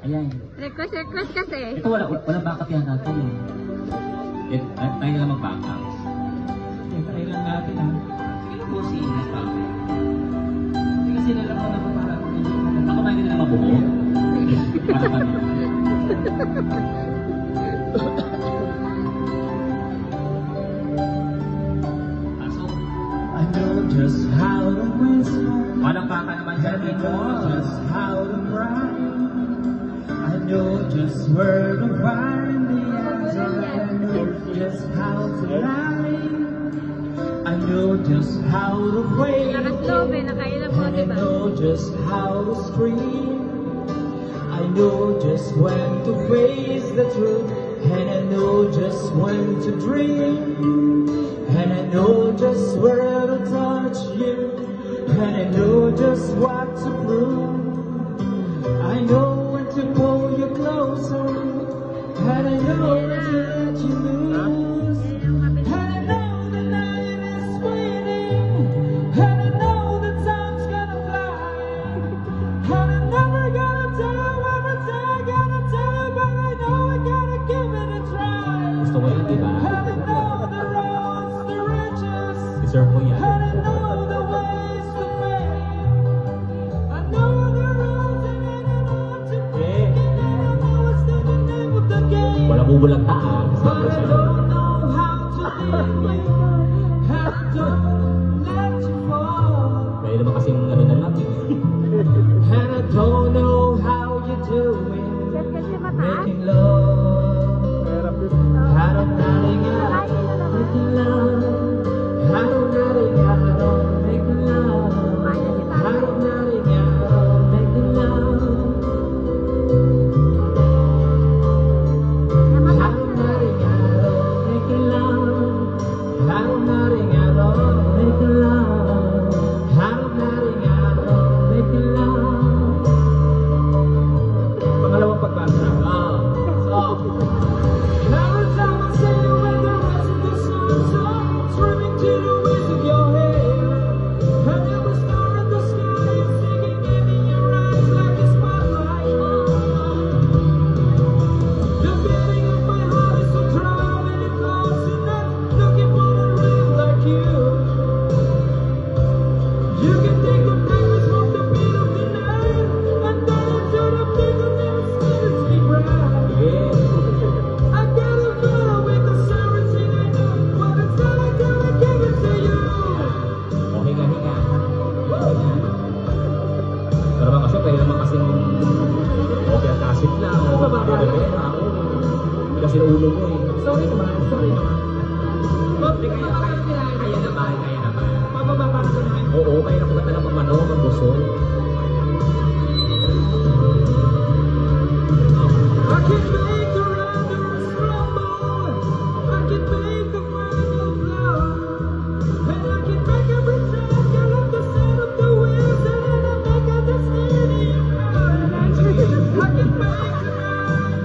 Ayan. Request kasi. Ito wala backup yan natin. Tayo na lang mag-backup. Try lang natin ha. Sige po si Ingat pa. Kasi sila lang ako para ako ba hindi na mabuo? Para kami. I know just how to whisper. Walang baka naman I know just how to cry. I know just where to find the answer. I know just how to lie. I know just how to wait. Nakaslobe, nakailan mo, And I diba? know just how to scream. I know just when to face the truth. And I know just when to dream. And I know just where to touch you. And I know just what to prove. I know when to pull you closer. And I know when to let you lose. And I know the night is waiting. And I know the time's gonna fly. And I'm never gonna tell everything I gotta tell, but I know I gotta give it a try. Gusto ko yun, diba? And I know the roads, the riches. Deserve mo yan. And I know the ways to fame. I know the roads and I know what to take. And I know it's not the name of the game. Wala bubulag taan. But I don't know how to leave you. And I don't let you fall. Kaya naman kasing ano na lang eh. And I don't know how you do it. Yan kasi mataas. Making love. Harap natin yan. Making love. Harap natin yan. Making love. Harap natin yan. Making love. Harap natin yan. Making love. Harap natin yan. Making love. Harap natin yan. Making love. Pangalawang pagkasa. Every time I say you with the rest of the sun, swimming to the waves of your hair. And every star in the sky is singing in your eyes like a spotlight. The beating of my heart is so crowded and close enough, looking for a real like you. You can take the memories from the beat of the night, and then into the beat of the spirits be bright. I got a better way to everything I know, but it's not I gotta give it to you. O, hinga-hinga. Pero naman kasi, pwede naman kasing okay ang kasit lang. Hindi kasi ulo mo eh. Sorry naman. Hindi kaya naman. Mababa ka naman. Oo, kaya na kumanta ng pamano, ng buso. I can make the raindrops rumble. I can make the fire blow. And I can make every track get up the sound of the wheels. And I make a destiny of mine. I can make it last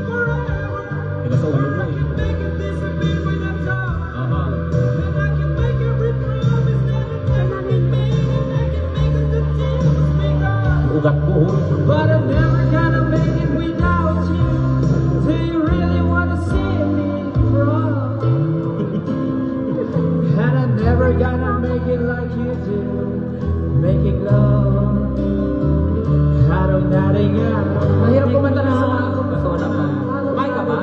forever. Hindi sa ulo mo eh. Make it disappear when I'm gone. Aha. And I can make every promise that I never made. And I can make it the tears may gone. Ugat mo. But I'm never gonna make it without you. Do you really wanna see me cry? And I'm never gonna make it like you do. Making love. Harap natin yan. Mahirap kumanta na sa mga Basta wala pa. Kumain ka ba?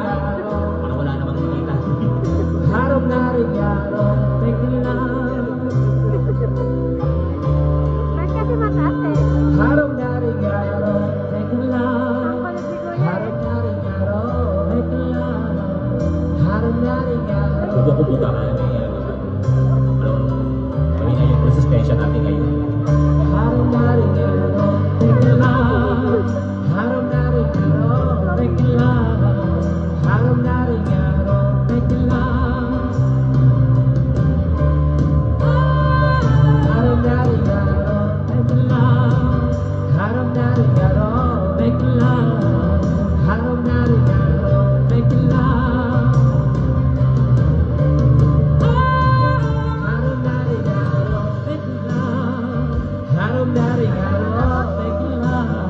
Parang wala namang nakita. harap natin yan. Making love. Ba't kasi mataas eh? Harap natin yan. Making love. Ang kulit ni Kuya Harap natin yan. Making love. Harap natin yan. Bubuka ka na yan. Kami na yung suspension natin ngayon. Harap natin yan. Making love. Harap natin yan. Making love. Harap natin yan. Making love. Harap natin yan. Making love. Harap natin yan. Making love. Harap natin yan. Making love. Harap natin yan. Making love. Harap natin yan. Making love.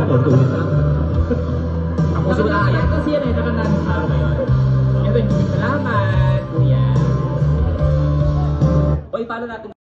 ako, tulog lang. Tapos wala kaya kasi yan eh, nakananin sa araw ngayon. Ito, salamat, kuya. Oy, paano natin